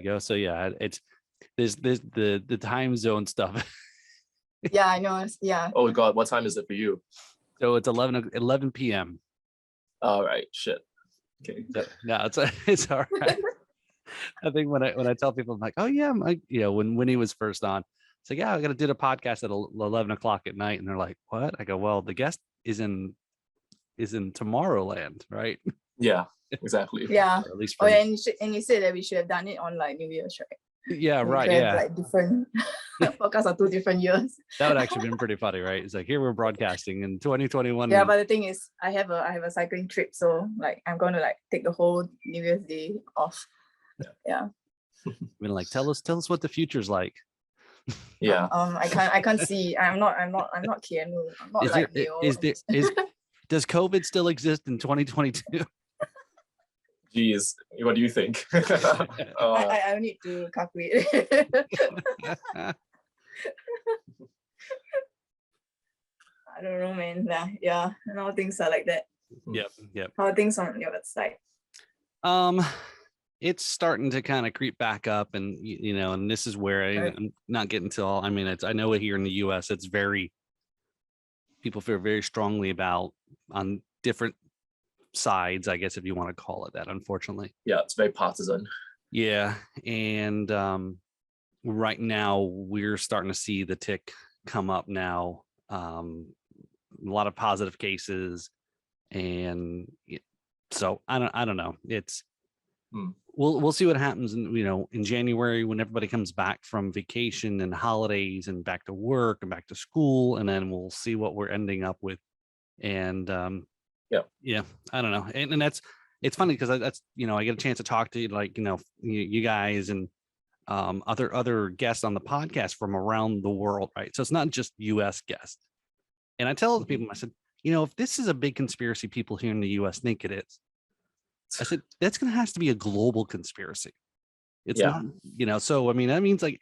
go. So yeah, it's there's the time zone stuff. Yeah, I know. Yeah. Oh God, what time is it for you? So it's 11 p.m. All right, shit. Okay. So, no, it's all right. I think when I tell people, I'm like, oh yeah, I'm like, when Winnie was first on, it's like, yeah, I got to do a podcast at 11 o'clock at night, and they're like, what? I go, well, the guest is in Tomorrowland, right? Yeah, exactly. Yeah. Or at least Oh, yeah, and you said that we should have done it on like New Year's, right? yeah, We right, should have, yeah. like different podcasts on 2 different years. That would actually been pretty funny, right? It's like, here we're broadcasting in 2021. Yeah, but the thing is, I have a cycling trip, so like I'm gonna like take the whole New Year's Day off. Yeah. I mean, like, tell us what the future's like. Yeah. I can't see. I'm not Keanu. I'm not like Neo. Does COVID still exist in 2022? Jeez, what do you think? I need to calculate. I don't know, man. Yeah, now things are like that. Yep. How are things on your side? It's starting to kind of creep back up, and and this is where I'm not getting to all. I mean, I know here in the U.S. it's people feel very strongly about on different sides, I guess, if you want to call it that, unfortunately. Yeah, it's very partisan. Yeah, and right now we're starting to see the tick come up now. A lot of positive cases, and so I don't know. It's we'll see what happens in January when everybody comes back from vacation and holidays and back to work and back to school, and then we'll see what we're ending up with. And yeah, I don't know. And it's funny because that's I get a chance to talk to you guys and other guests on the podcast from around the world, right? So it's not just US guests. And I tell the people, I said, if this is a big conspiracy people here in the US think it is, I said, that's going to have to be a global conspiracy. It's not, so I mean, that means like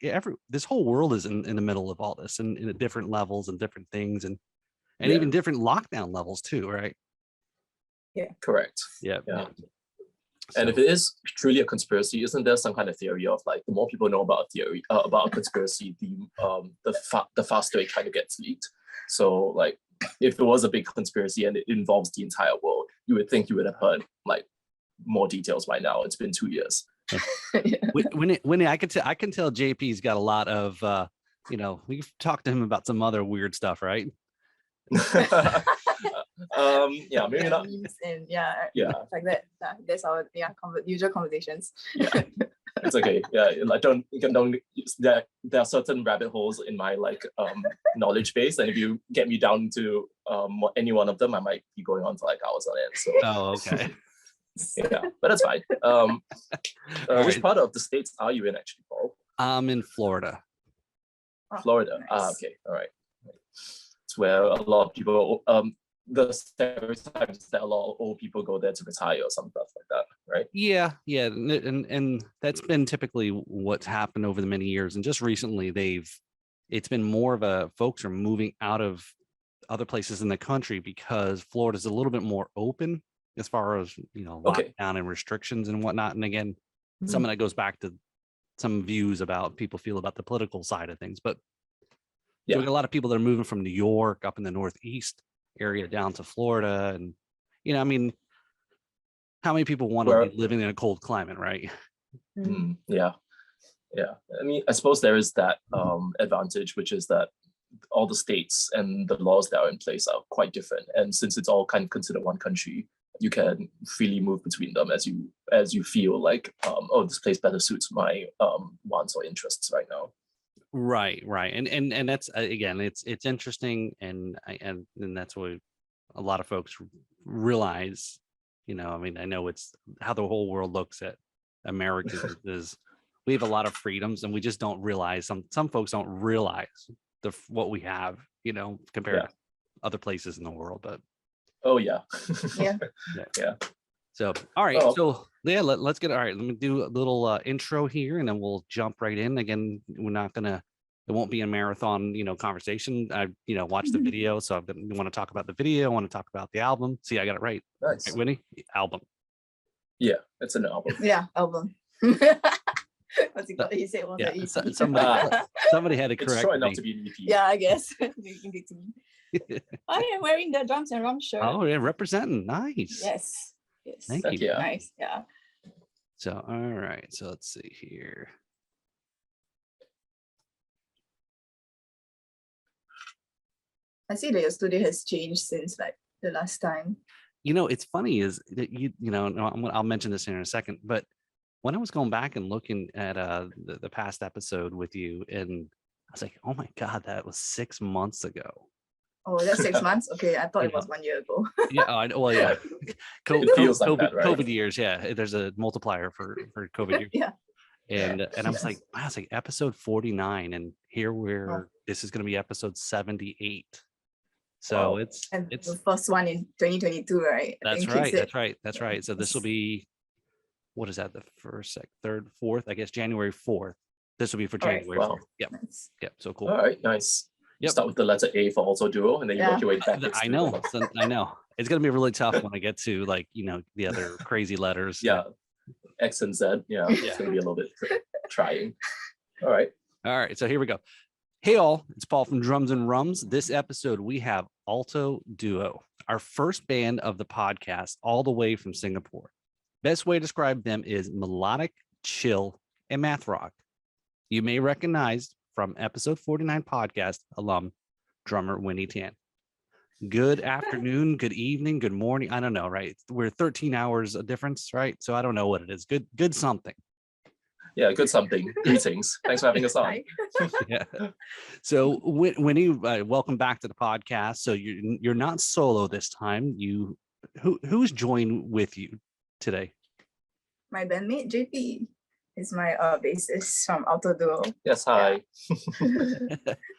this whole world is in the middle of all this and in different levels and different things and even different lockdown levels too, right? Yeah, correct. Yeah. And if it is truly a conspiracy, isn't there some kind of theory of like the more people know about a theory about a conspiracy, the faster it kind of gets leaked? So like if it was a big conspiracy and it involves the entire world, you would think you would have heard like more details by now. It's been 2 years. When I can tell JP's got a lot of we've talked to him about some other weird stuff, right? Yeah, maybe not. And like that. That's our usual conversations. Yeah, it's okay. Yeah, like don't. There are certain rabbit holes in my knowledge base, and if you get me down to any one of them, I might be going on for like hours on end. So. Oh, okay. Yeah, but that's fine. Which part of the States are you in actually, Paul? I'm in Florida. Florida. Nice. Okay, all right. It's where a lot of people the stereotypes that a lot of old people go there to retire or some stuff like that, right? Yeah, and that's been typically what's happened over the many years. And just recently, it's been more of a folks are moving out of other places in the country because Florida's a little bit more open as far as lockdown and restrictions and whatnot. And again, some of that goes back to some views about people feel about the political side of things. But so we got a lot of people that are moving from New York up in the Northeast area down to Florida, and I mean, how many people want to be living in a cold climate, right? Yeah. I mean, I suppose there is that advantage, which is that all the states and the laws that are in place are quite different, and since it's all kind of considered one country, you can freely move between them as you feel like, this place better suits my wants or interests right now. Right. And that's again, it's interesting, and that's what a lot of folks realize. I mean, I know it's how the whole world looks at America is we have a lot of freedoms, and we just don't realize some folks don't realize what we have, compared to other places in the world. But yeah. So, all right. So yeah, let's get, all right. Let me do a little intro here, and then we'll jump right in. Again, it won't be a marathon, conversation. I, watch the video. So I want to talk about the video. I want to talk about the album. See, I got it right. Nice. Right, Winnie? Album. Yeah, it's an album. Yeah, album. What's it called? He said it was an EP. Somebody had to It's correct short me. enough to be an EP. Yeah, I guess. In between. I am wearing the Drums and Rums shirt. Oh yeah, representing. Nice. Yes. Yes. Thank Heck you. yeah. Nice. Yeah. So all right. So let's see here. I see that your studio has changed since like the last time. You know, it's funny is that you know, I'll mention this in a second, but when I was going back and looking at the past episode with you, and I was like, oh my God, that was 6 months ago. Oh, that's 6 months? Okay, I thought You it was 1 year ago. Yeah, well, yeah. It feels like that, right? COVID years, yeah. There's a multiplier for COVID years. Yeah. And I was like, wow, it's like episode 49, and here Oh. this is gonna be episode 78. So Wow. it's And the first one in 2022, right? I that's think he right, said. that's right, that's right. So this will be, what is that? The first, third, fourth? I guess January 4th. This will be for All right. January Wow. 4th. Yep, Nice. yep. So cool. All right, nice. You Yep. start with the letter A for Altoduo, and then you Yeah. work your way backwards. I to know, the- so I know. It's gonna be really tough when I get to like, you know, the other crazy letters. Yeah, X and Z. Yeah, it's gonna be a little bit trying. All right. All right, so here we go. Hey all, it's Paul from Drums and Rums. This episode we have Altoduo, our first band of the podcast, all the way from Singapore. Best way to describe them is melodic, chill, and math rock. You may recognize from episode 49 podcast alum drummer Wini Tan. Good afternoon, good evening, good morning. I don't know, right? We're 13 hours of difference, right? So I don't know what it is. Good something. Yeah, good something. Greetings. Thanks for having us on. Hi. Yeah. So Winnie, welcome back to the podcast. So you're not solo this time. Who's joined with you today? My bandmate JP is my bassist from Altoduo. Yes, hi.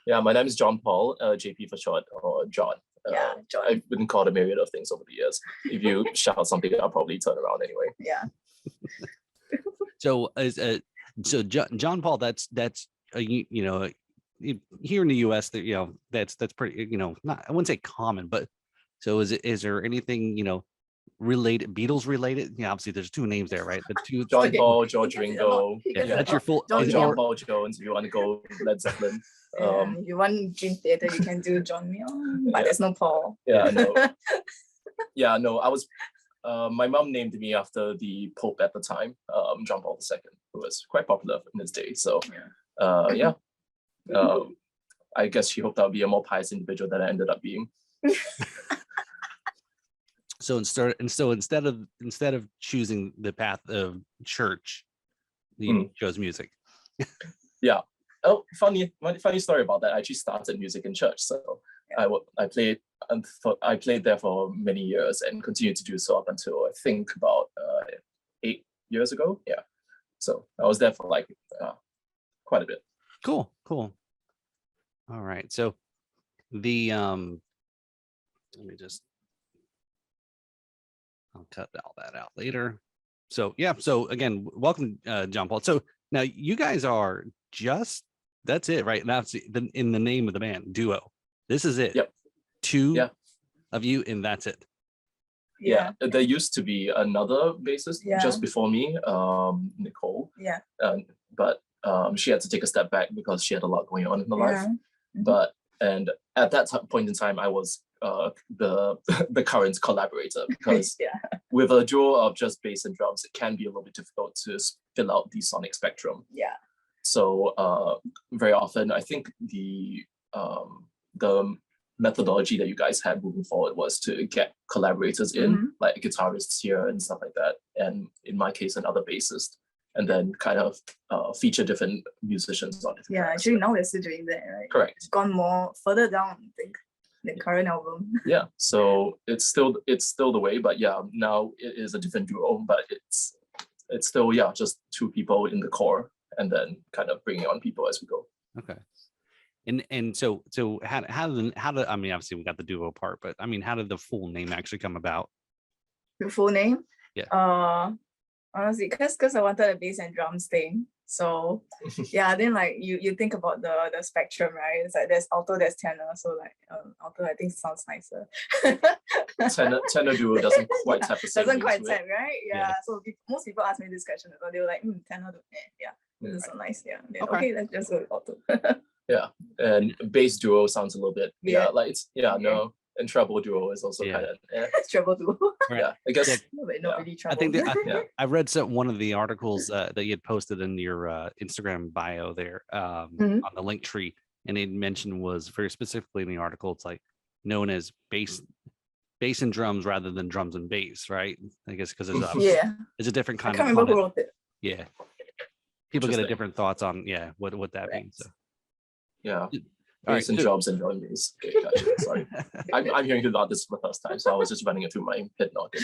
Yeah, my name is John Paul, JP for short, or John. Yeah, John. I've been called a myriad of things over the years. If you shout something, I'll probably turn around anyway. Yeah. So John Paul, that's you know, here in the U.S. that, you know, that's pretty, you know, not, I wouldn't say common, but so is there anything, you know, related, Beatles related? Yeah, obviously there's two names there, right? The two John Okay. Paul, George Ringo. Yeah, that's your full. John is John your- Paul Jones, if you want to go Led Zeppelin. If you want Dream Theater, you can do John Myung, but there's no Paul. Yeah, no. Yeah, no, I was my mom named me after the Pope at the time, John Paul II, who was quite popular in his day. So yeah. I guess she hoped I'll be a more pious individual than I ended up being. So instead of choosing the path of church, you chose music. Yeah. Oh, funny story about that. I actually started music in church. So I played there for many years and continued to do so up until I think about 8 years ago. Yeah. So I was there for like quite a bit. Cool. All right. So the let me just, I'll cut all that out later. So yeah. So again, welcome, John Paul. So now you guys are just, that's it, right? Now it's in the name of the band, duo. This is it. Yep. Two of you, and that's it. Yeah. There used to be another bassist just before me, Nicole. Yeah. But she had to take a step back because she had a lot going on in her life. Mhm. But and at that point in time, I was the current collaborator, because with a duo of just bass and drums, it can be a little bit difficult to fill out the sonic spectrum. Yeah. So very often, I think the methodology that you guys had moving forward was to get collaborators in, like guitarists here and stuff like that, and in my case, another bassist, and then kind of feature different musicians on different tracks. Actually now we're still doing that, right? Correct. It's gone more further down, I think, the current album. Yeah, so it's still the way, but yeah, now it is a different duo, but it's still just two people in the core, and then kind of bringing on people as we go. Okay. And so how did, I mean, obviously we got the duo part, but I mean, how did the full name actually come about? Your full name? Yeah. Honestly, because I wanted a bass and drums thing. So then like you think about the spectrum, right? It's like there's alto, there's tenor. So like alto, I think sounds nicer. tenor duo doesn't quite have the same. Doesn't ring quite to it. tap, right? Yeah. So most people ask me this question, so they were like, tenor, This is so nice. Yeah. Then, Okay. okay, let's just go with alto. Yeah, and bass duo sounds a little bit like it's no, and treble duo is also kind of Treble duo. Right. yeah. I guess But not really I treble. think that Yeah. I read one of the articles that you had posted in your Instagram bio there Mhm. on the link tree, and it mentioned was very specifically in the article, it's like known as bass and drums rather than drums and bass, right? I guess because it's Yeah. it's a different I kind can't of remember who content. wrote it. Yeah, people get a Interesting. different thoughts on what that means. So. yeah, All bass and so- drums and drum bass. Okay, gotcha. Sorry, I'm hearing about this for the first time, so I was just running it through my head noggin.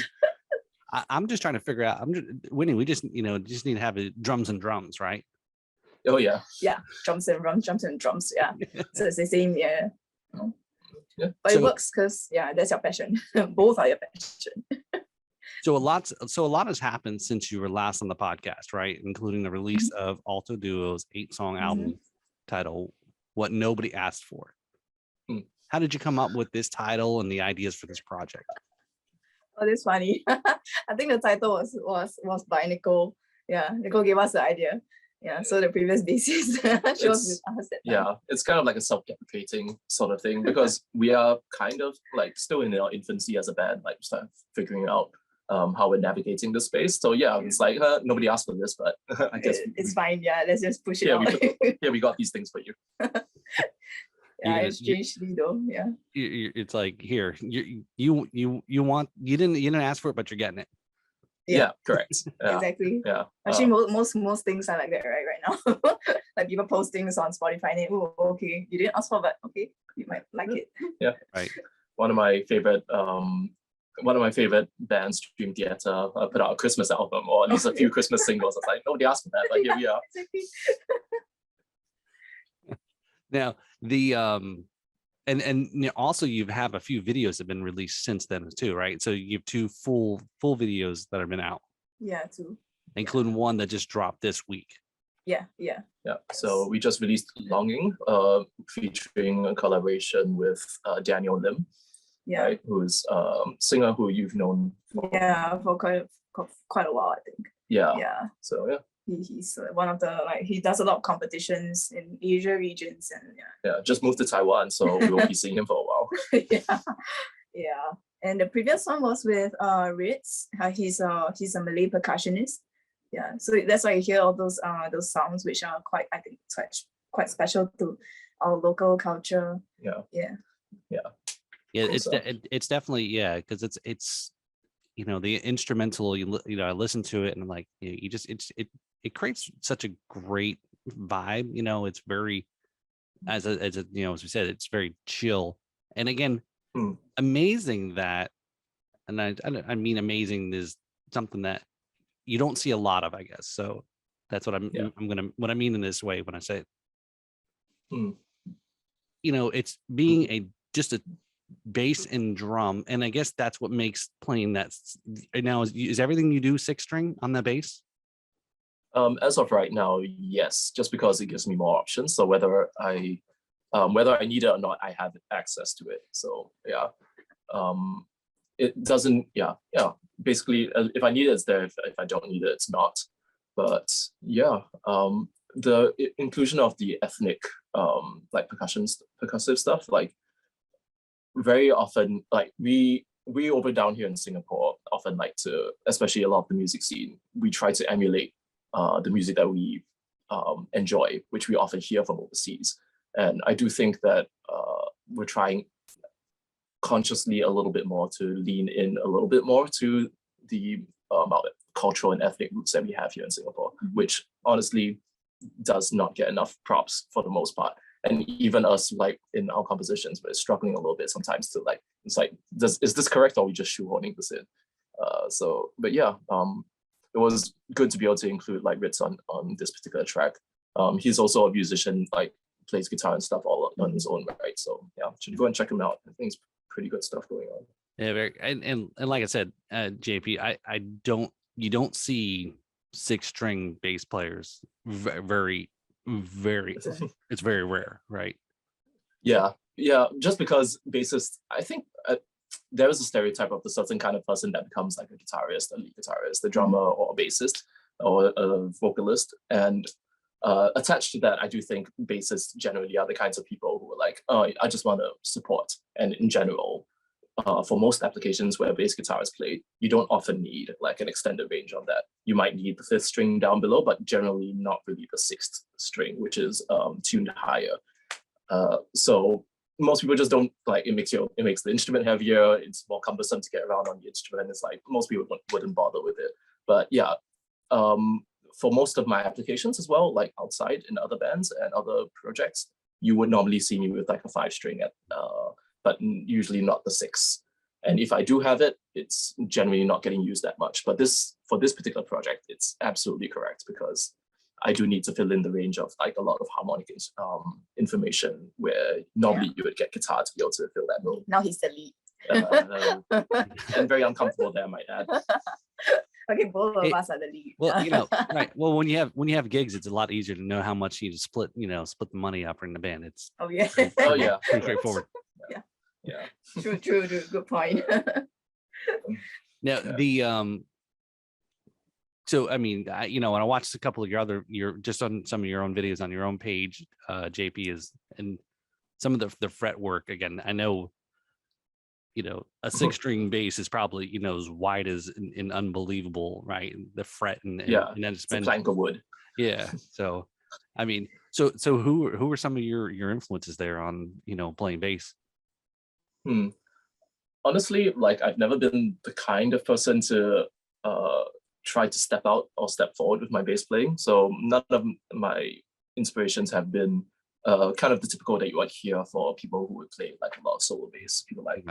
I'm just trying to figure out. Winnie. We just just need to have drums and drums, right? Oh yeah, Yeah. Drums and drums. Yeah. So it's the same. Yeah. yeah. But it works because that's your passion. Both are your passion. So a lot has happened since you were last on the podcast, right? Including the release of Altoduo's 8-song album title, What Nobody Asked For. How did you come up with this title and the ideas for this project? Oh, that's funny. I think the title was by Nicole. Yeah, Nicole gave us the idea. Yeah, so the previous bassist, she was with us. Yeah, it's kind of like a self-deprecating sort of thing because we are kind of like still in our infancy as a band, like start figuring out how we're navigating the space. So yeah, it's like nobody asked for this, but I guess it's fine. Yeah, let's just push it out. We got these things for you. Yeah, strangely though. Yeah. It's like here, you didn't ask for it, but you're getting it. Yeah, correct. Yeah. Exactly. Yeah. Actually, most things are like that right now. Like people post things on Spotify and oh, okay, you didn't ask for, but okay, you might like it. Yeah. Right. One of my favorite bands, Dream Theater, put out a Christmas album, or at least a few Christmas singles. I was like, nobody asked for that, but here we are. Exactly. Now the and also you have a few videos that have been released since then too, right? So you have 2 full videos that have been out, Yeah, too. including one that just dropped this week. Yeah. Yeah. So we just released Longing, featuring a collaboration with Daniel Lim, Yeah. right, who's singer who you've known for For quite a while, I think. yeah. Yeah. So yeah. He's one of the he does a lot of competitions in Asia regions and Yeah, just moved to Taiwan, so we will be seeing him for a while. yeah. And the previous one was with Ritz. He's a Malay percussionist. Yeah, so that's why you hear all those sounds which are quite special to our local culture. Yeah. It's definitely because it's the instrumental. I listen to it and I'm like it creates such a great vibe. It's very as we said, it's very chill. And again, amazing that, and I mean amazing is something that you don't see a lot of, I guess. So that's what what I mean in this way when I say it. It's being just a bass and drum, and I guess that's what makes playing that. Now is everything you do 6-string on the bass? As of right now, yes, just because it gives me more options. So whether I need it or not, I have access to it. So yeah, it doesn't. Yeah. Basically, if I need it, it's there. If I don't need it, it's not. But yeah, the inclusion of the ethnic like percussive stuff, like very often, like we over down here in Singapore often like to, especially a lot of the music scene, we try to emulate the music that we enjoy, which we often hear from overseas. And I do think that we're trying consciously a little bit more to lean in a little bit more to the cultural and ethnic roots that we have here in Singapore, which honestly does not get enough props for the most part. And even us, like in our compositions, we're struggling a little bit sometimes to like, it's like, is this correct, or are we just shoehorning this in? But yeah, it was good to be able to include like Ritz on this particular track. He's also a musician, like plays guitar and stuff all on his own, right? So yeah, should go and check him out. I think it's pretty good stuff going on. Yeah, very, and like I said, JP, you don't see 6-string bass players very it's very rare, right? Yeah, just because bassists, I think there is a stereotype of the certain kind of person that becomes like a guitarist, a lead guitarist, a drummer, or a bassist, or a vocalist. And attached to that, I do think bassists generally are the kinds of people who are like, oh, I just want to support. And in general, for most applications where bass guitar is played, you don't often need like an extended range on that. You might need the 5th string down below, but generally not really the 6th string, which is tuned higher. So most people just don't like, it makes the instrument heavier. It's more cumbersome to get around on the instrument. It's like most people wouldn't bother with it. But yeah, for most of my applications as well, like outside in other bands and other projects, you would normally see me with like a 5 string but usually not the 6. And if I do have it, it's generally not getting used that much. But for this particular project, it's absolutely correct because I do need to fill in the range of like a lot of harmonic information where normally you would get guitar to be able to fill that role. Now he's the lead. And very uncomfortable there, I might add. Okay, both of us are the lead. Well, right. Well, when you have gigs, it's a lot easier to know how much you need to split the money up in the band. It's oh yeah. Oh yeah. pretty straightforward. Yeah. True. Good point. Now so I mean, when I watched a couple of your just on some of your own videos on your own page, JP is, and some of the fret work, again, I know, a 6-string bass is probably, as wide as and unbelievable, right? The fret and then it's been a plank of wood. Yeah. So, I mean, so who are some of your influences there on, playing bass? Honestly, like I've never been the kind of person to try to step out or step forward with my bass playing. So none of my inspirations have been kind of the typical that you would hear for people who would play like a lot of solo bass. People like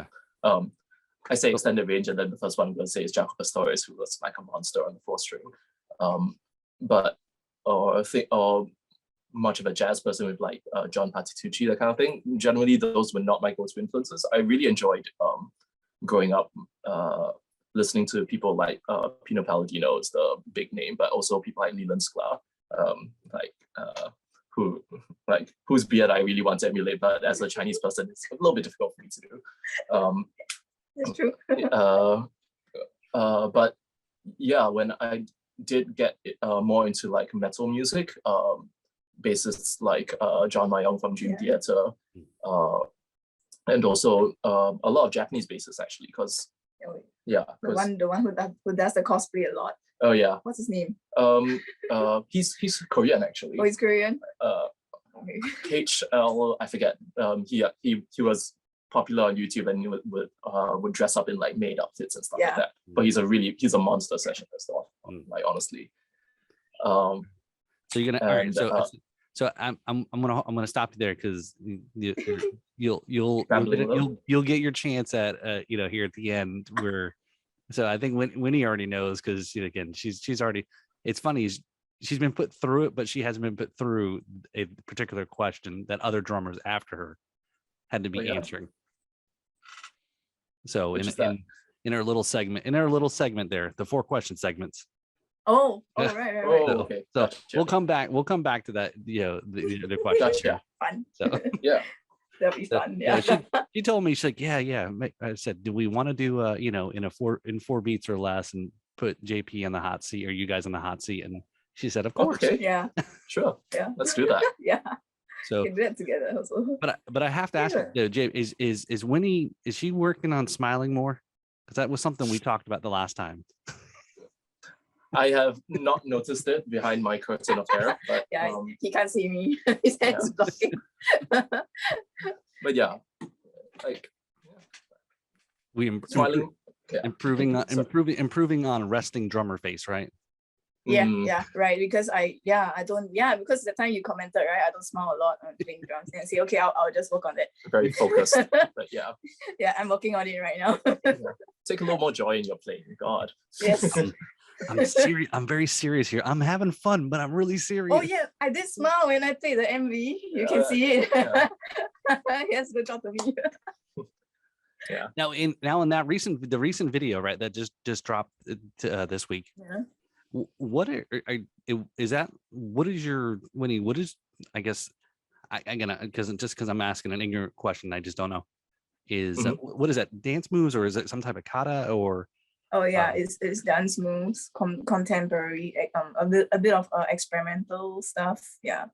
I say extended range, and then the first one I'm going to say is Jaco Pastorius, who was like a monster on the 4th string. Or much of a jazz person with like John Patitucci, that kind of thing. Generally, those were not my go-to influences. I really enjoyed growing up listening to people like Pino Palladino is the big name, but also people like Leland Sklar, whose beard I really want to emulate, but as a Chinese person, it's a little bit difficult for me to do. That's true. But yeah, when I did get more into like metal music, bassists like John Mayong from Dream Theater, and also a lot of Japanese bassists actually, because the one who does the cosplay a lot. Oh yeah. What's his name? He's Korean actually. Oh, he's Korean. HL, I forget. He was popular on YouTube and he would dress up in like maid outfits and stuff like that. But he's a monster session and stuff. Like honestly. So you're gonna all right. So I'm gonna stop you there because you'll get your chance at here at the end where. So I think Wini already knows because again she's already. It's funny, she's been put through it, but she hasn't been put through a particular question that other drummers after her had to be answering. So in our little segment there, the 4 question segments. Oh, right. Oh, okay. So we'll come back to that. The question. Gotcha. Fun. So yeah. That'd be fun. Yeah. She told me, she's like, yeah. I said, do we want to do in 4 beats or less and put JP in the hot seat or you guys in the hot seat? And she said, of course. Okay. Yeah. Sure. Yeah. Let's do that. Yeah. So we can do it together also. But I have to ask you, Jay, is Wini, is she working on smiling more? Because that was something we talked about the last time. I have not noticed it behind my curtain of hair, but he can't see me. His head is blocking. But yeah, like improving on resting drummer face, right? Yeah, right. Because because the time you commented, right, I don't smile a lot on playing drums and say, okay, I'll just work on it. Very focused, but yeah. Yeah, I'm working on it right now. Take a little more joy in your playing, God. Yes. I'm serious. I'm very serious here. I'm having fun, but I'm really serious. Oh yeah, I did smile when I played the MV. You can see it. Yeah. Yes, good job to me. Yeah. Now in that recent video, right, that just dropped this week. Yeah. What is that? What is your Winnie? What is, I guess I'm gonna because I'm asking an ignorant question. I just don't know. Is what is that, dance moves or is it some type of kata or Oh yeah, it's dance moves, contemporary, a bit of experimental stuff. Yeah,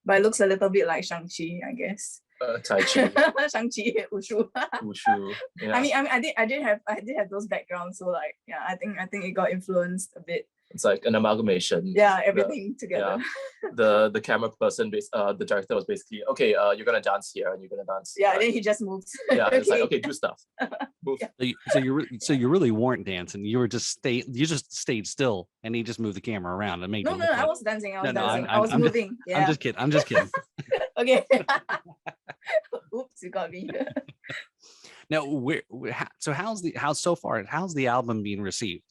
but it looks a little bit like Shang-Chi, I guess. Tai Chi, Shang-Chi, Wushu. Wushu. Yeah. I did have those backgrounds, so like yeah, I think it got influenced a bit. It's like an amalgamation. Yeah, everything together. Yeah. The camera person, the director was basically, okay, you're gonna dance here and you're gonna dance. Yeah, and then he just moved. Yeah, it's like, okay, do stuff. Move. Yeah. So you really weren't dancing. You just stayed still, and he just moved the camera around and made. No, you look I like- was dancing. I was No, dancing. I'm I was just- moving. Yeah. I'm just kidding. Okay. Oops, you got me. Now, how's the album being received?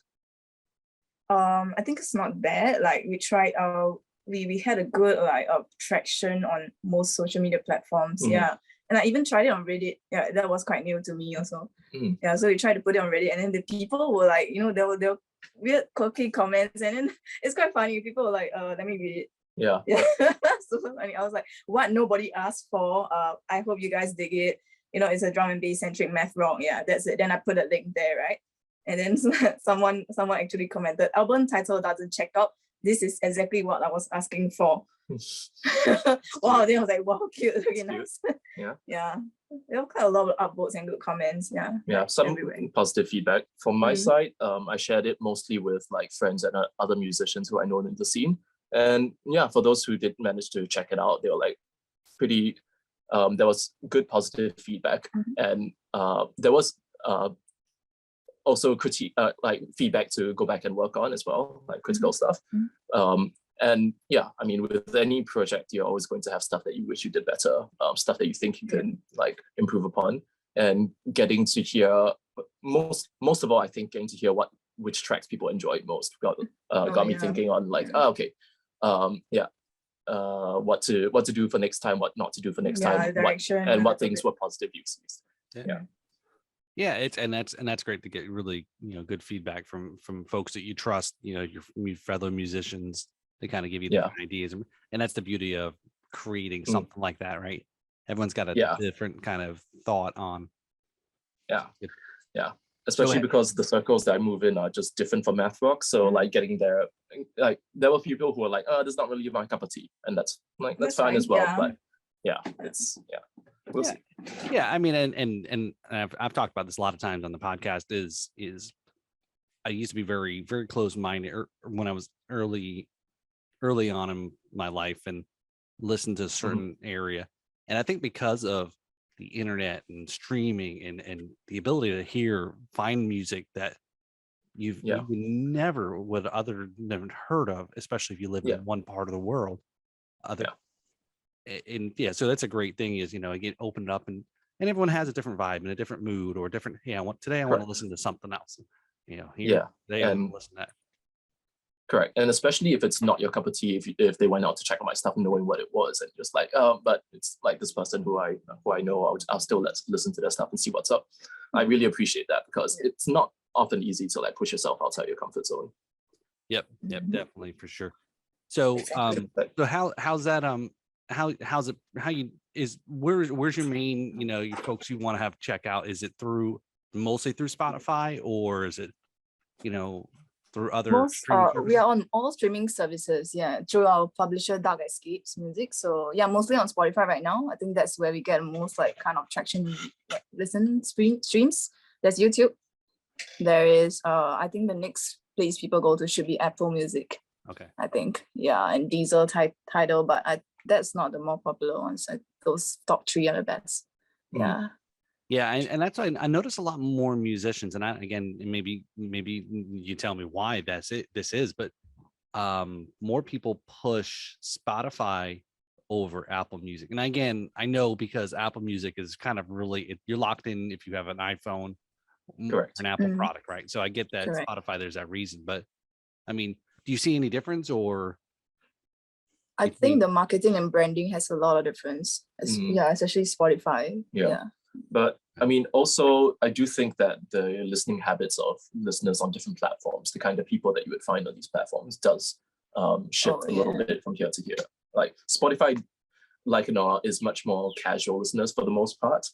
I think it's not bad. Like we tried we had a good like traction on most social media platforms. Mhm. Yeah. And I even tried it on Reddit. Yeah, that was quite new to me also. Mhm. Yeah, so we tried to put it on Reddit, and then the people were like, there were weird quirky comments, and then it's quite funny. People were like, let me read it. Yeah. Yeah. Super funny. I was like, what nobody asked for. I hope you guys dig it. It's a drum and bass centric math rock. Yeah, that's it. Then I put a link there, right? And then someone actually commented, album title doesn't check out. This is exactly what I was asking for. Wow, then I was like, wow, cute. Okay, nice. Yeah. Yeah. There were quite a lot of upvotes and good comments. Yeah. Yeah, some everywhere. positive feedback. From my Mhm. side, I shared it mostly with like friends and other musicians who I know in the scene. And yeah, for those who did manage to check it out, they were like pretty, there was good positive feedback. Mhm. And there was also critique, like feedback to go back and work on as well, like critical stuff. Mhm. And yeah, I mean, with any project, you're always going to have stuff that you wish you did better, stuff that you think you can like improve upon. And getting to hear most of all, I think getting to hear which tracks people enjoyed most got me yeah. thinking on like, Yeah. okay, what to do for next time, what not to do for next time, direction, and what that's a things bit- were positive uses. Yeah, that's great to get really good feedback from folks that you trust, your fellow musicians, to kind of give you Yeah. different ideas, and that's the beauty of creating Mm. something like that, right? Everyone's got a Yeah. different kind of thought on. Yeah. It- Yeah. Especially because the circles that I move in are just different from math rock. So like getting there, like there were people who were like, oh, this is not really my cup of tea. And that's fine as well. yeah. But yeah, we'll Yeah. see. Yeah, I mean, and I've talked about this a lot of times on the podcast. Is I used to be very, very close-minded when I was early on in my life and listened to a certain area. And I think because of the internet and streaming and the ability to find music that you never would never heard of, especially if you live in one part of the world. So that's a great thing is, again, open it up and everyone has a different vibe and a different mood or different, today I want to listen to something else, today I want to listen to that. Correct. And especially if it's not your cup of tea, if they went out to check out my stuff knowing what it was and just like, but it's like this person who I know, I'll still listen to their stuff and see what's up. I really appreciate that because it's not often easy to like push yourself outside your comfort zone. Yep, definitely, for sure. So how's that where's your main, your folks you want to have check out? Is it mostly through Spotify, or is it through other streaming services? We are on all streaming services, through our publisher Dark Escapes Music. So mostly on Spotify right now. I think that's where we get most like kind of traction, like streams. There's YouTube. There is I think the next place people go to should be Apple Music. Okay. I think, and Deezer Tidal, but that's not the more popular ones. Those top 3 are the best. Yeah. Yeah, and that's why I notice a lot more musicians, and again, maybe you tell me why this is, but more people push Spotify over Apple Music. And again, I know because Apple Music is kind of really, you're locked in if you have an iPhone or an Apple product, right? So I get that. Correct. Spotify, there's that reason, but I mean, do you see any difference, or? I think the marketing and branding has a lot of difference. Especially Spotify. Yeah. But I mean, also, I do think that the listening habits of listeners on different platforms, the kind of people that you would find on these platforms, does shift a little bit from here to here. Like Spotify, is much more casual listeners for the most part,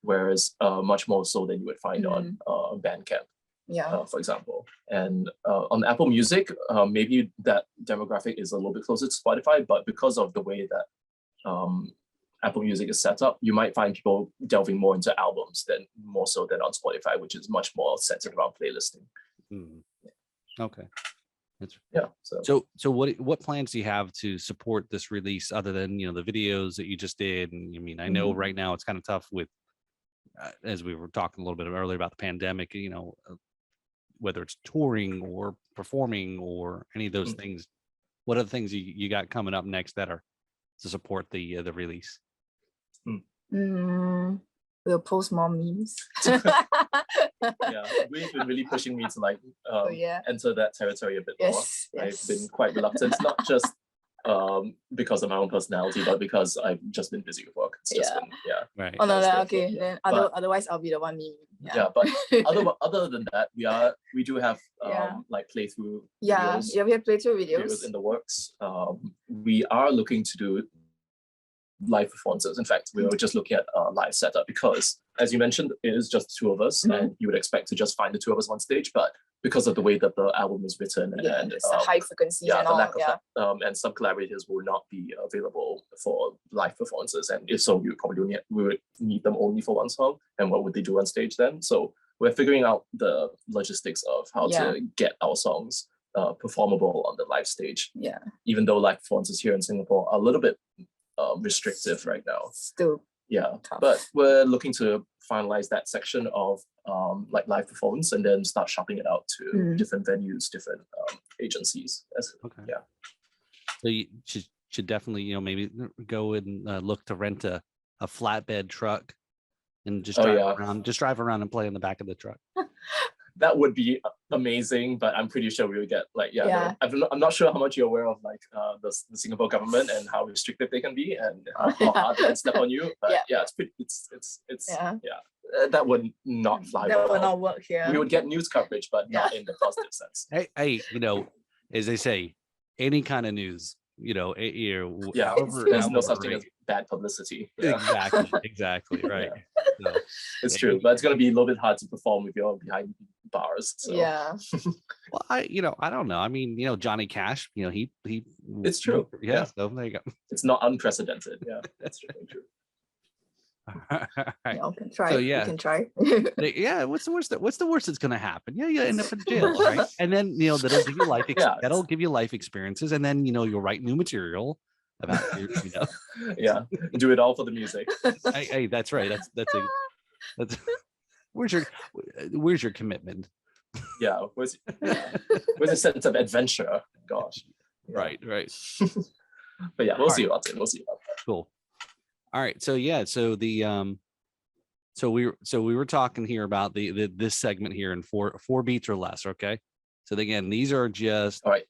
whereas much more so than you would find on Bandcamp. Yeah. for example. And on Apple Music, maybe that demographic is a little bit closer to Spotify, but because of the way that Apple Music is set up, you might find people delving more into albums than more so than on Spotify, which is much more centered around playlisting. Okay. Yeah. So what plans do you have to support this release other than the videos that you just did? And I mean, I know right now it's kind of tough with as we were talking a little bit earlier about the pandemic, whether it's touring or performing or any of those things. What are the things you got coming up next that are to support the release? We'll post more memes. Yeah, we've been really pushing me to enter that territory a bit more. I've been quite reluctant, not just because of my own personality, but because I've just been busy with work. It's just been, right. Oh no, okay. Then otherwise I'll be the one meme. But other than that, we do have like playthrough videos. We have playthrough videos in the works. We are looking to do live performances. In fact, we were just looking at a live setup because, as you mentioned, it is just two of us, and you would expect to just find the two of us on stage. But because of the way that the album is written and it's high frequency and the all, lack of and some collaborators will not be available for live performances, and if so, we would need them only for one song. And what would they do on stage then? So we're figuring out the logistics of how to get our songs performable on the live stage. Yeah, even though live performances here in Singapore are a little bit restrictive right now. Still, tough. But we're looking to finalize that section of like live performance and then start shopping it out to different venues, different agencies. So you should definitely maybe go and look to rent a flatbed truck and just drive around and play in the back of the truck. That would be amazing, but I'm pretty sure we would get I'm not sure how much you're aware of the Singapore government and how restrictive they can be and how hard they can step on you. But that would not fly. That would not work here. We would get news coverage, but not in the positive sense. Hey, as they say, any kind of news, there's no such thing as bad publicity. Exactly, right. So, it's true, but it's going to be a little bit hard to perform if you're behind bars. So. Yeah. Well, I don't know. I mean, Johnny Cash, he. It's true. Yeah. So there you go. It's not unprecedented. Yeah, that's really true. Right. We can try. So, we can try. What's the worst that's going to happen? You end up in jail, right? And then that'll give you life. That'll give you life experiences, and then you'll write new material about do it all for the music. Hey, that's right. That's where's your commitment? Where's a sense of adventure? Gosh. Right. But we'll see about it. Cool. All right. So the so we were talking here about this segment here in four beats or less. Okay. So again, these are just all right.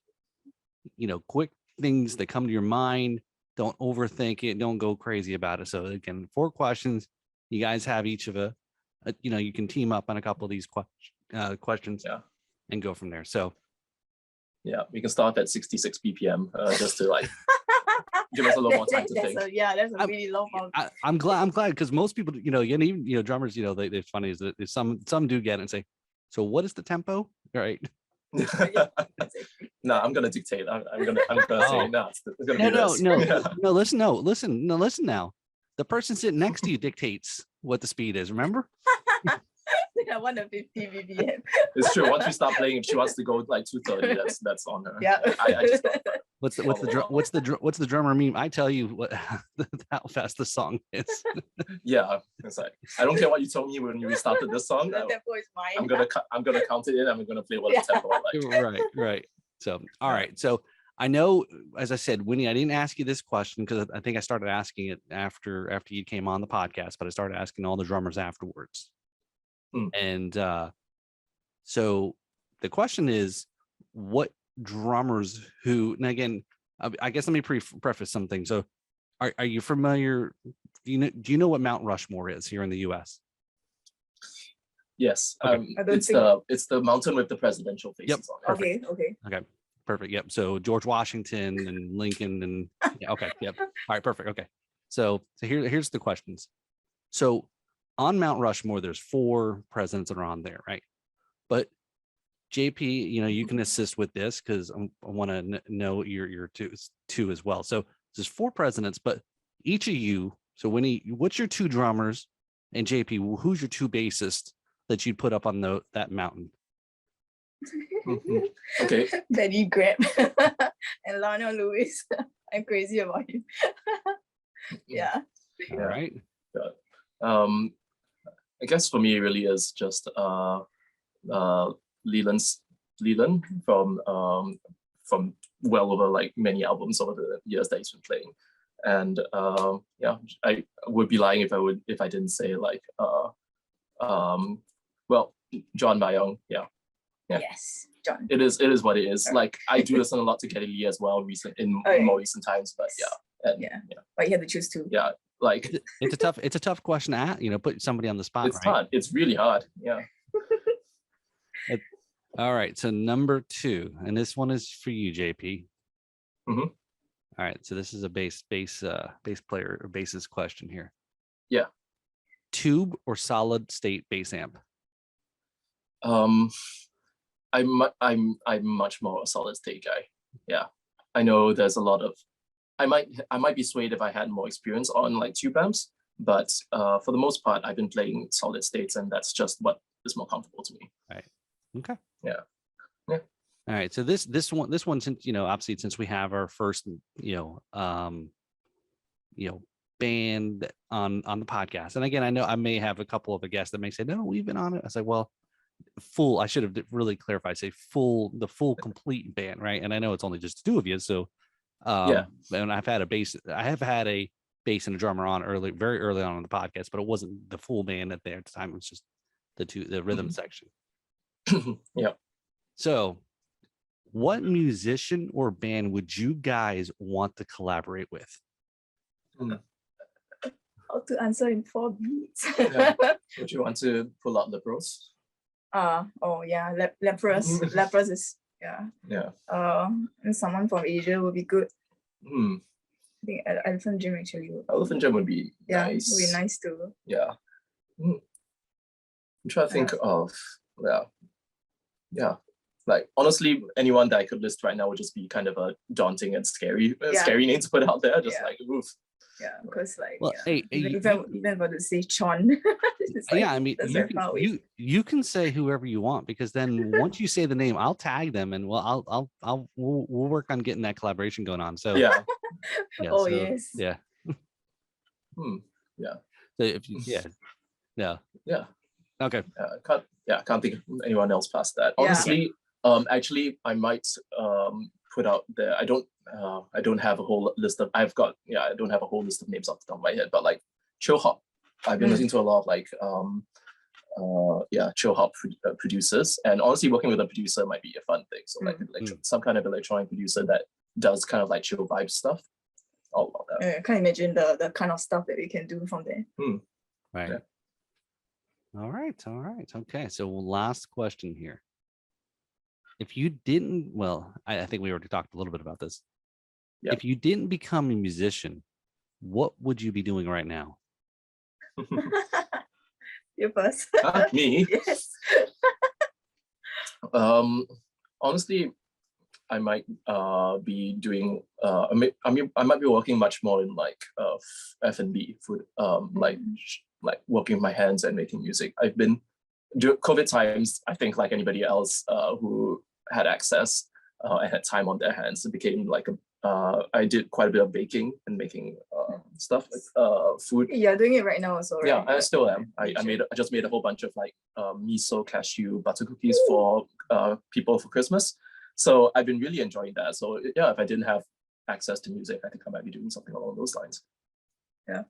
Quick things that come to your mind. Don't overthink it. Don't go crazy about it. So again, 4 questions. You guys have each of you can team up on a couple of these questions and go from there. So we can start at 66 BPM just to give us a little more time to think. That's a really low one. I'm glad because most people, and even drummers, it's funny is that some do get it and say, so what is the tempo? Right. No, I'm gonna dictate. I'm gonna say no. It's gonna be listen now. The person sitting next to you dictates what the speed is. Remember? I want a 50 BPM. It's true. Once we start playing, if she wants to go like 230, that's on her. Yeah. I just what's the drummer meme? I tell you how fast the song is. It's like I don't care what you told me when we started this song. The tempo is mine. I'm gonna count it in. I'm gonna play what the tempo like. Right. So all right. So I know, as I said, Wini, I didn't ask you this question because I think I started asking it after you came on the podcast, but I started asking all the drummers afterwards. And so the question is, what drummers who, and again, I guess let me preface something. So are you familiar? Do you know what Mount Rushmore is here in the US? Yes. Okay. It's the mountain with the presidential faces on it. Okay. Perfect. Yep. So George Washington and Lincoln and okay. Yep. All right. Perfect. Okay. So here's the questions. So on Mount Rushmore, there's 4 presidents that are on there, right? But JP, you can assist with this because I want to know your two as well. So there's 4 presidents, but each of you. So Winnie, what's your 2 drummers, and JP, who's your 2 bassists that you'd put up on that mountain? Okay. Betty Grab and Lionel Lewis. I'm crazy about him. Yeah. All right. I guess for me, it really is just Leland from well over like many albums over the years that he's been playing, and yeah, I would be lying if I didn't say like well, John Mayong. Yeah. Yes, John. It is what it is. Like I do listen a lot to Geddy Lee as well in more recent times, but but you have to choose 2. Yeah, like it's a tough question to ask, put somebody on the spot. It's right? hard. It's really hard. Yeah. All right, so number 2, and this one is for you, JP. Mm-hmm. All right, so this is a bass player or bassist question here. Yeah. Tube or solid state bass amp? I'm much more a solid state guy. Yeah, I know there's a lot of. I might be swayed if I had more experience on like tube amps, but for the most part, I've been playing solid states, and that's just what is more comfortable to me. Right. Okay. Yeah. All right. So this one, since obviously since we have our first band on the podcast, and again, I know I may have a couple of guests that may say, no, we've been on it. I say, well, I should have really clarified, say the full complete band, right? And I know it's only just 2 of you, so and I have had a bass and a drummer on very early on in the podcast, but it wasn't the full band at the time. It was just the rhythm section. Yeah. So what musician or band would you guys want to collaborate with? How to answer in 4 beats. Yeah. Would you want to pull out the pros? Lepros. Lepros is and someone from Asia would be good. I think Elephant Gym actually would. Elephant Gym would be nice. Would be nice too. Yeah. I'm trying to think of like honestly, anyone that I could list right now would just be kind of a daunting and scary name to put out there. Just like oof. Yeah, because like even about to say Chon. I mean, you can say whoever you want, because then once you say the name, I'll tag them, and we'll work on getting that collaboration going on. So yeah. Yes. Yeah. Yeah. So if okay. Can't think of anyone else past that. Honestly, actually, I might put out there. I don't have a whole list of. I don't have a whole list of names off the top of my head, but like chill hop. I've been listening to a lot of like chill hop producers, and honestly, working with a producer might be a fun thing. So like some kind of electronic producer that does kind of like chill vibe stuff. All about that. I can't imagine the kind of stuff that we can do from there. Right. Yeah. All right. Okay. So last question here. If you didn't, I think we already talked a little bit about this. Yep. If you didn't become a musician, what would you be doing right now? You first. Me? Yes. Honestly, I might be doing. I might be working much more in like F&B food, like working with my hands and making music. I've been during COVID times. I think like anybody else who had access and had time on their hands, it became like I did quite a bit of baking and making stuff like food. You're doing it right now also, right? Yeah, I still am. I just made a whole bunch of like miso cashew butter cookies for people for Christmas. So I've been really enjoying that. So yeah, if I didn't have access to music, I think I might be doing something along those lines. Yeah.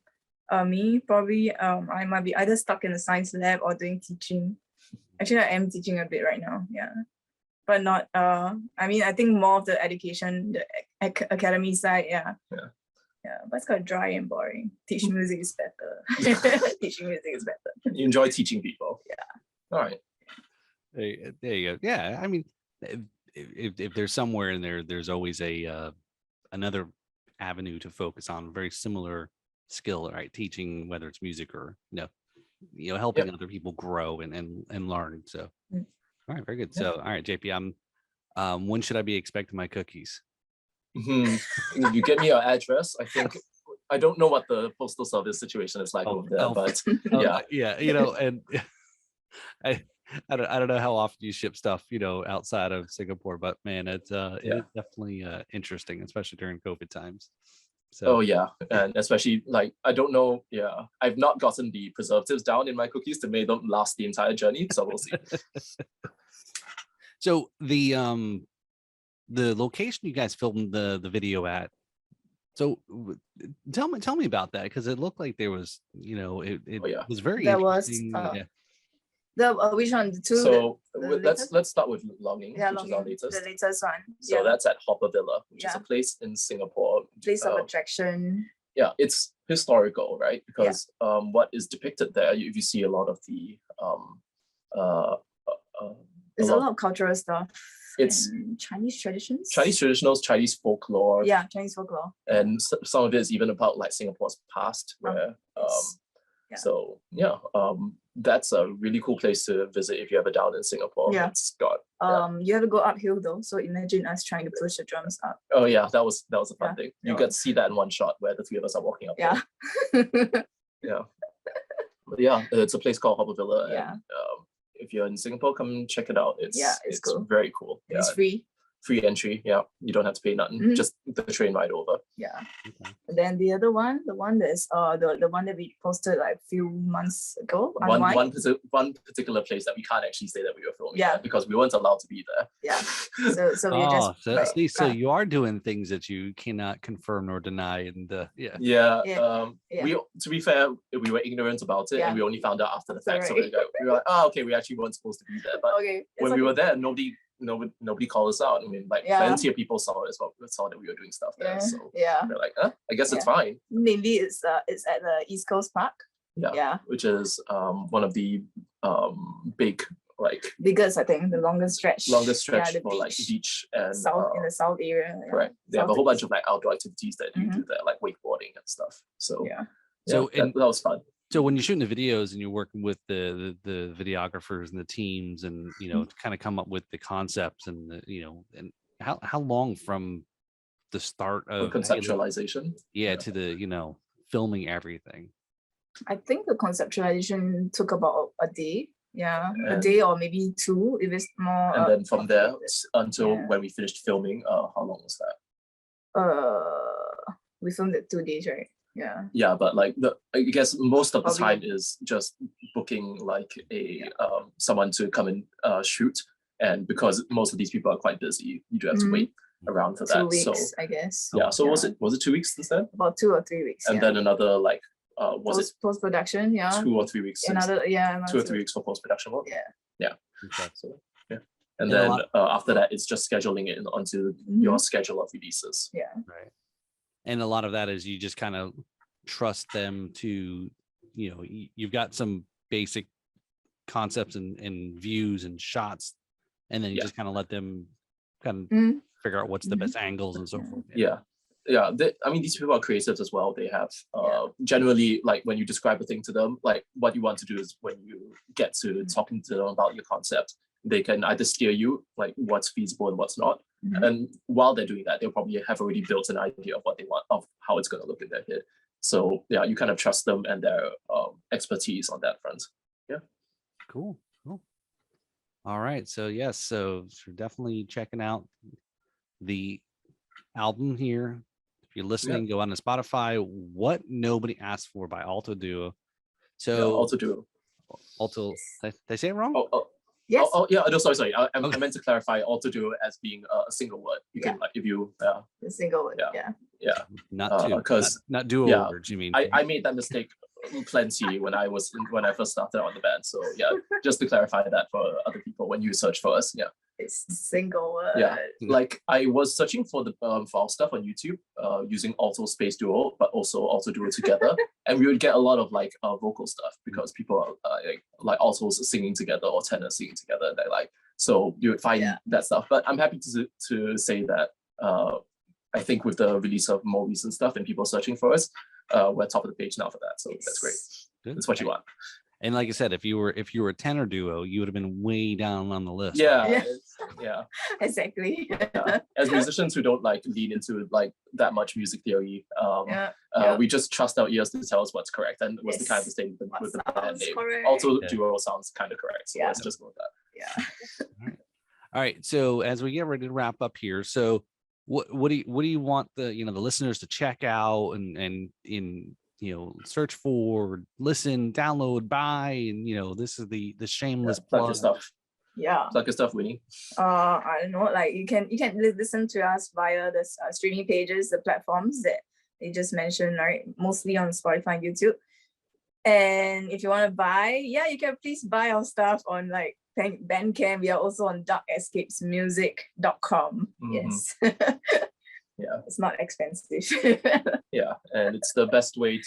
Me, probably I might be either stuck in the science lab or doing teaching. Actually, I am teaching a bit right now. Yeah. But not I mean, I think more of the education, the academy side, yeah, but it's kind of dry and boring. Teaching music is better. Teaching music is better. You enjoy teaching people. Yeah. All right. There you go. Yeah, I mean, if there's somewhere in there, there's always another avenue to focus on, very similar skill, right? Teaching, whether it's music or helping other people grow and learn. So All right, very good. So, all right, JP, when should I be expecting my cookies? You get me your address. I don't know what the postal service situation is like over there, but yeah, you know, and I don't know how often you ship stuff, you know, outside of Singapore, but man, it is definitely interesting, especially during COVID times. So oh yeah, and especially like I don't know, I've not gotten the preservatives down in my cookies to make them last the entire journey, so we'll see. So the location you guys filmed the video at. So tell me about that, because it looked like there was, you know, it was very interesting. Which one? The two. So latest? let's start with Longing, Yeah, which is our latest. The latest one. So that's at Hopper Villa, which is a place in Singapore. Place of attraction. Yeah, it's historical, right? Because what is depicted there, if you see a lot of the there's a lot of cultural stuff. It's Chinese traditions. Chinese traditionals, Chinese folklore. Yeah, Chinese folklore. And some of it is even about like Singapore's past, where so that's a really cool place to visit if you're ever down in Singapore. Yeah. It's got you have to go uphill though. So imagine us trying to push the drums up. Oh yeah, that was a fun thing. You get to see that in one shot where the three of us are walking up. Yeah. Yeah. But yeah, it's a place called Hopper Villa. Yeah. And, if you're in Singapore, come check it out. It's cool. Very cool. Yeah. It's free. Free entry. Yeah, you don't have to pay nothing. Just the train ride over. Yeah. Okay. And then the other one, the one that's the one that we posted like a few months ago. One particular place that we can't actually say that we were filming at because we weren't allowed to be there. Yeah. So we just so you are doing things that you cannot confirm nor deny, and we to be fair, we were ignorant about it and we only found out after the fact. So we were like, oh, okay, we actually weren't supposed to be there. But when we were there, nobody called us out. I mean, like plenty of people saw it as well. Saw that we were doing stuff there. So they're like, I guess it's fine. Mainly it's at the East Coast Park. Yeah. Which is one of the biggest, I think, the longest stretch for beach. like beach and in the south area. Right. They have a whole bunch of like outdoor activities that you do there, like wakeboarding and stuff. So that was fun. So when you're shooting the videos and you're working with the videographers and the teams, and to kind of come up with the concepts and and how long from the start of conceptualization to the filming everything? I think the conceptualization took about a day. A day or maybe two if it's more. And then from there until when we finished filming, how long was that? We filmed it 2 days, right? Yeah, but like I guess most of the time is just booking like a someone to come and shoot, and because most of these people are quite busy, you do have to wait around for that. 2 weeks, so I guess. So was it 2 weeks instead? About 2 or 3 weeks. And then another like post production? 2 or 3 weeks. Another 2 or 3 weeks for post production work. Yeah. Okay. So and then after that, it's just scheduling it onto your schedule of releases. Yeah. Right. And a lot of that is you just kind of trust them to, you've got some basic concepts and views and shots, and then you just kind of let them kind of figure out what's the best angles and so forth. I mean, these people are creatives as well. They have generally, like when you describe a thing to them, like what you want to do is when you get to talking to them about your concept, they can either steer you like what's feasible and what's not. And while they're doing that, they'll probably have already built an idea of what they want, of how it's going to look in their head. So you kind of trust them and their expertise on that front. Cool. All right, so so we're definitely checking out the album here. If you're listening, go on to Spotify. What Nobody Asked For by Altoduo. So Altoduo. Did I say it wrong? Yes. No, sorry. I meant to clarify Altoduo as being a single word. You can like if you a single word. Not two, because not dual words. You mean? I made that mistake plenty when I first started on the band. So just to clarify that for other people when you search for us. It's single word. Like I was searching for the for our stuff on YouTube using Alto space duo, but also Altoduo together, and we would get a lot of like vocal stuff because people are like altos singing together or tenors singing together. And they like, so you would find that stuff. But I'm happy to say that I think with the release of more recent stuff and people searching for us, we're top of the page now for that. So that's great. That's what you want. And like I said, if you were a tenor duo, you would have been way down on the list. Yeah, Yeah. yeah. Exactly. Yeah. As musicians who don't like lean into like that much music theory, Yeah. we just trust our ears to tell us what's correct, and was the kind of the Yes. same What with the band sounds name. correct. Also, Yeah. duo sounds kind of correct, so Yeah. let's just go with that. Yeah. All right. So as we get ready to wrap up here, so what do you want the the listeners to check out and search for, listen, download, buy, and this is the shameless Plug your plug. stuff. Yeah. Plug your stuff, Winnie. I don't know, like you can listen to us via the streaming pages, the platforms that they just mentioned, right? Mostly on Spotify and YouTube. And if you want to buy, you can please buy our stuff on like Bandcamp. We are also on darkescapesmusic.com. Yes. Yeah. It's not expensive. Yeah, and it's the best way to,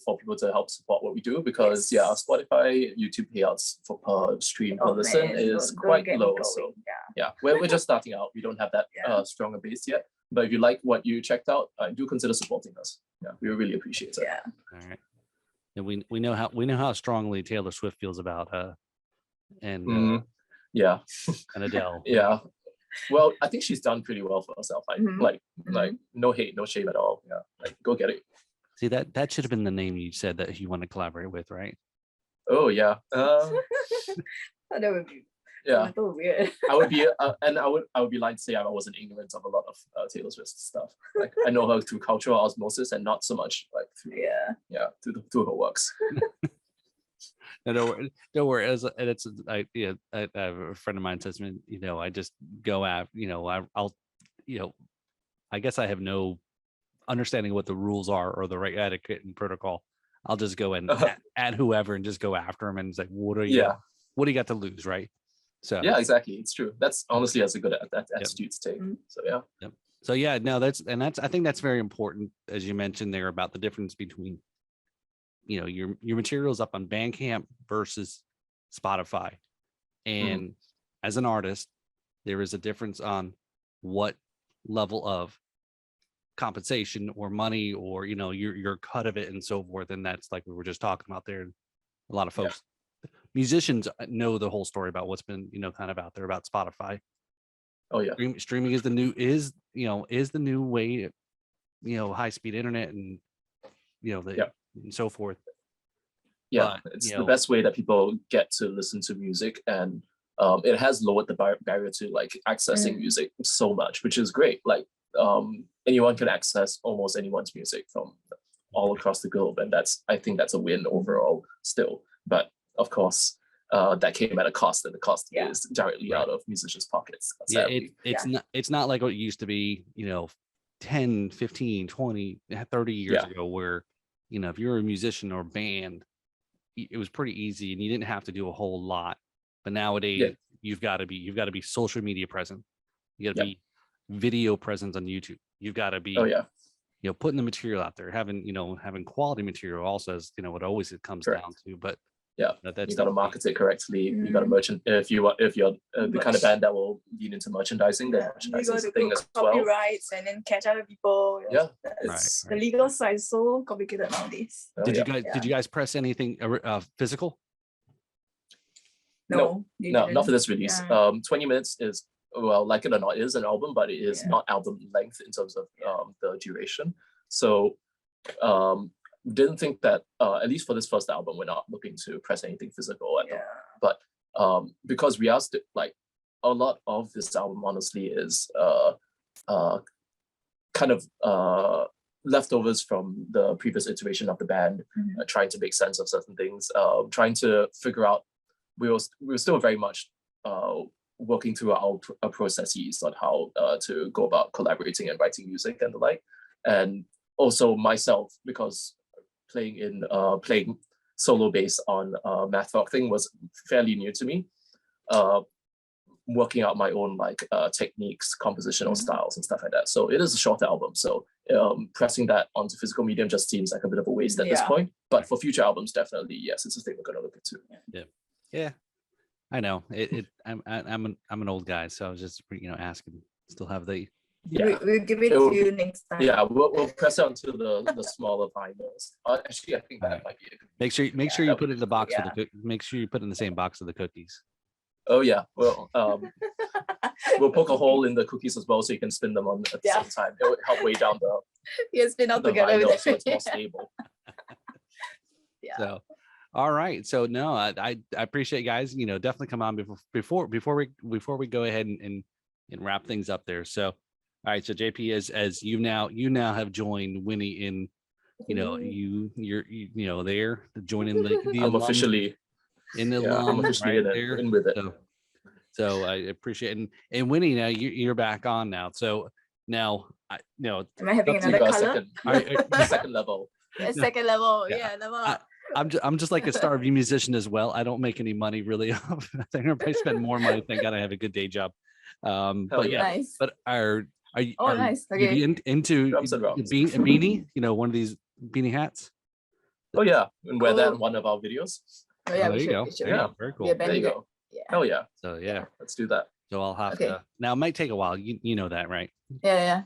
for people to help support what we do, because Yes. Spotify, YouTube payouts for per stream per listen is don't quite get me low. going. So Yeah. we're just starting out. We don't have that Yeah. stronger base yet. But if you like what you checked out, do consider supporting us. Yeah, we really appreciate it. Yeah. All right. And we know how strongly Taylor Swift feels about and Yeah. and Adele. Yeah. Well, I think she's done pretty well for herself. Like no hate, no shame at all. Yeah, like go get it. See, that should have been the name you said that you want to collaborate with, right? Oh yeah. That would be a little weird. I would be, and I would be lying to say I wasn't ignorant of a lot of Taylor Swift stuff. Like I know her through cultural osmosis, and not so much like through through her works. No, don't worry. And it's I have a friend of mine says, I just go after, I'll, I guess I have no understanding what the rules are or the right etiquette and protocol. I'll just go and add whoever and just go after him, and it's like, what do you got to lose, right? So yeah, exactly. It's true. That's honestly a good attitude to take. So yeah. Yep. So yeah, no, that's I think that's very important, as you mentioned there, about the difference between your materials up on Bandcamp versus Spotify. And as an artist, there is a difference on what level of compensation or money or your cut of it and so forth. And that's like we were just talking about there. A lot of folks, musicians know the whole story about what's been kind of out there about Spotify. Oh yeah. Streaming is the new way, high speed internet and and so forth. Yeah, but, it's the best way that people get to listen to music, and it has lowered the barrier to like accessing music so much, which is great. Like anyone can access almost anyone's music from all across the globe, and I think that's a win overall still. But of course, that came at a cost, and the cost is directly out of musicians' pockets. It's not like what it used to be, 10, 15, 20, 30 years ago, where if you're a musician or band, it was pretty easy and you didn't have to do a whole lot. But nowadays you've got to be social media present. You got to be video presence on YouTube. You've got to be putting the material out there, having quality material also, as what always it comes down to. But that's you got to market it correctly. You got to merchant. If you're the kind of band that will lean into merchandising, then merchandising is a thing as well. Copyrights and then catch other people. The legal side is so complicated nowadays. Did you guys press anything physical? No, not for this release. 20 minutes is, well, like it or not, it is an album, but it is not album length in terms of the duration. So didn't think that at least for this first album, we're not looking to press anything physical at all. But because we asked it, like a lot of this album honestly is kind of leftovers from the previous iteration of the band, trying to make sense of certain things, trying to figure out. We were still very much working through our processes on how to go about collaborating and writing music and the like, and also myself, because playing solo bass on math rock thing was fairly new to me. Working out my own like techniques, compositional styles and stuff like that. So it is a short album. So pressing that onto physical medium just seems like a bit of a waste at this point. But for future albums, definitely yes, it's a thing we're gonna look into. Yeah, I know. I'm an old guy, so I was just asking. Still have the Yeah. We'll give it It will to you next time. Yeah, we'll press it onto the smaller vinyls. Actually, I think that might be a good. Make sure you that put it in the box yeah. with make sure you put it in the same box with the cookies. Oh yeah, well, we'll poke a hole in the cookies as well, so you can spin them on at the Yeah. same time. It would help weigh down You spin all the together vinyl, with so it. it's more stable. Yeah. So, all right. So no, I appreciate you guys. You know, definitely come on before we go ahead and wrap things up there. So, all right. So JP, as you now have joined Winnie in, you know, you're there joining the I'm alum, officially in the I'm alum officially right there. in with it. So I appreciate it. And Winnie, now you're back on now. So now Am I having Up to another you, color? second level. Yeah, second level. Yeah. Yeah, level. I'm just like a starving musician as well. I don't make any money really. I think I probably spend more money. Thank God I have a good day job. But yeah, Nice. but are you Nice. you Okay. into Drums and Rums. a beanie? You know, one of these beanie hats. Oh yeah, and wear that Cool. in one of our videos. Oh, yeah, there you go. we There you Yeah. go. Very cool. Yeah, There you go. Yeah. Hell yeah, So yeah, let's do that. so I'll have Okay. to. Now it might take a while. You know that, right? Yeah.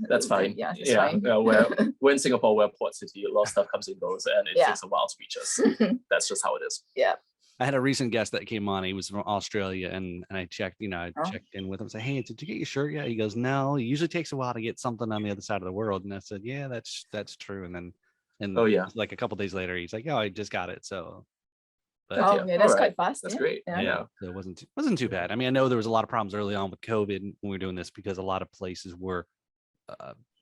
That's fine. Yeah, that's Yeah, fine. we're in Singapore, we're port city. A lot of stuff comes and goes, and it Yeah. takes a while to reach us. That's just how it is. Yeah. I had a recent guest that came on. He was from Australia, and I checked. You know, I Oh. checked in with him. Said, "Hey, did you get your shirt yet?" He goes, "No. It usually takes a while to get something on the other side of the world." And I said, "Yeah, that's true." And then, Oh, yeah. like a couple days later, he's like, "Oh, I just got it." So, but Heck Oh, yeah. yeah, that's Alright. quite fast. That's yeah. great. Yeah. Yeah. so it wasn't too bad. I mean, I know there was a lot of problems early on with COVID when we were doing this because a lot of places were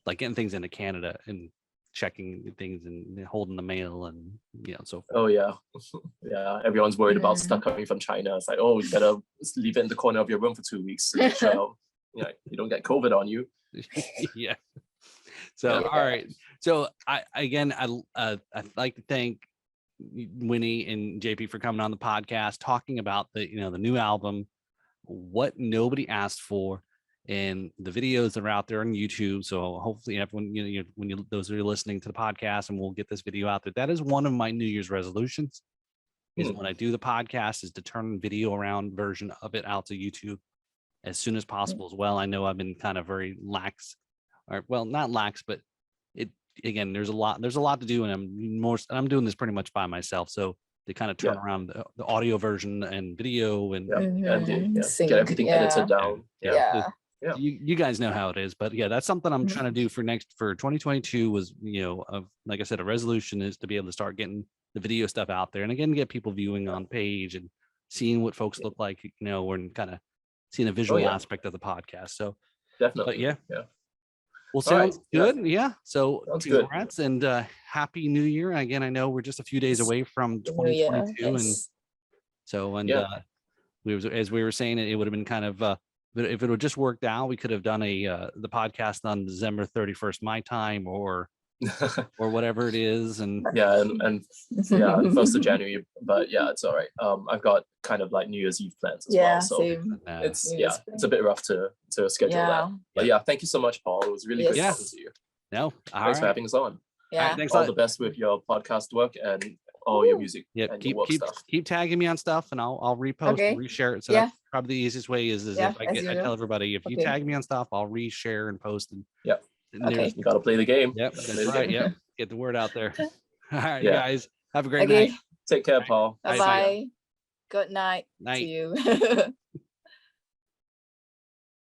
like getting things into Canada and checking things and holding the mail and so forth. Oh yeah, yeah. Everyone's worried about Mhm. stuff coming from China. It's like, oh, you better leave it in the corner of your room for 2 weeks to make sure you don't get COVID on you. Yeah. So Yeah. all right. So I'd like to thank Winnie and JP for coming on the podcast, talking about the new album, what nobody asked for, and the videos that are out there on YouTube. So hopefully everyone, those who are listening to the podcast, and we'll get this video out there. That is one of my New Year's resolutions. Is when I do the podcast, is to turn the video around version of it out to YouTube as soon as possible as well. I know I've been kind of very lax, or well, not lax, but again, there's a lot to do, and I'm doing this pretty much by myself. So to kind of turn around the audio version and video and Sync, get everything edited down. Yeah. You guys know how it is, but yeah, that's something I'm trying to do for 2022 was, like I said, a resolution is to be able to start getting the video stuff out there. And again, get people viewing on page and seeing what folks look like, and kind of seeing a visual aspect of the podcast. So Definitely. but yeah. Well, All right. sounds good. Yeah. So Sounds good. congrats and happy New Year. Again, I know we're just a few days away from New Year, 2022. And yes. so, as we were saying, it would have been kind of, but if it would just worked out, we could have done the podcast on December 31st, my time, or whatever it is. And and 1st of January. But yeah, it's all right. I've got kind of like New Year's Eve plans as well. So Same. it's New Year's it's a bit rough to schedule that. But yeah, thank you so much, Paul. It was really great Yes. talking to you. no, Thanks for having us on. Yeah. thanks. All the best with your podcast work and all your music Yep. and your work stuff. Keep tagging me on stuff, and I'll repost Okay. and reshare it. So Yeah. that's probably the easiest way is Yeah, if I as usual. tell everybody, if you Okay. tag me on stuff, I'll reshare and post. And Yep. and Okay. there's- You got to play the game. Yep, Gotta play that's the right. game. Yep, get the word out there. All right, Yeah. you guys have a great Okay. night. Take care, Paul. Bye Bye. bye. Good night Night. to you.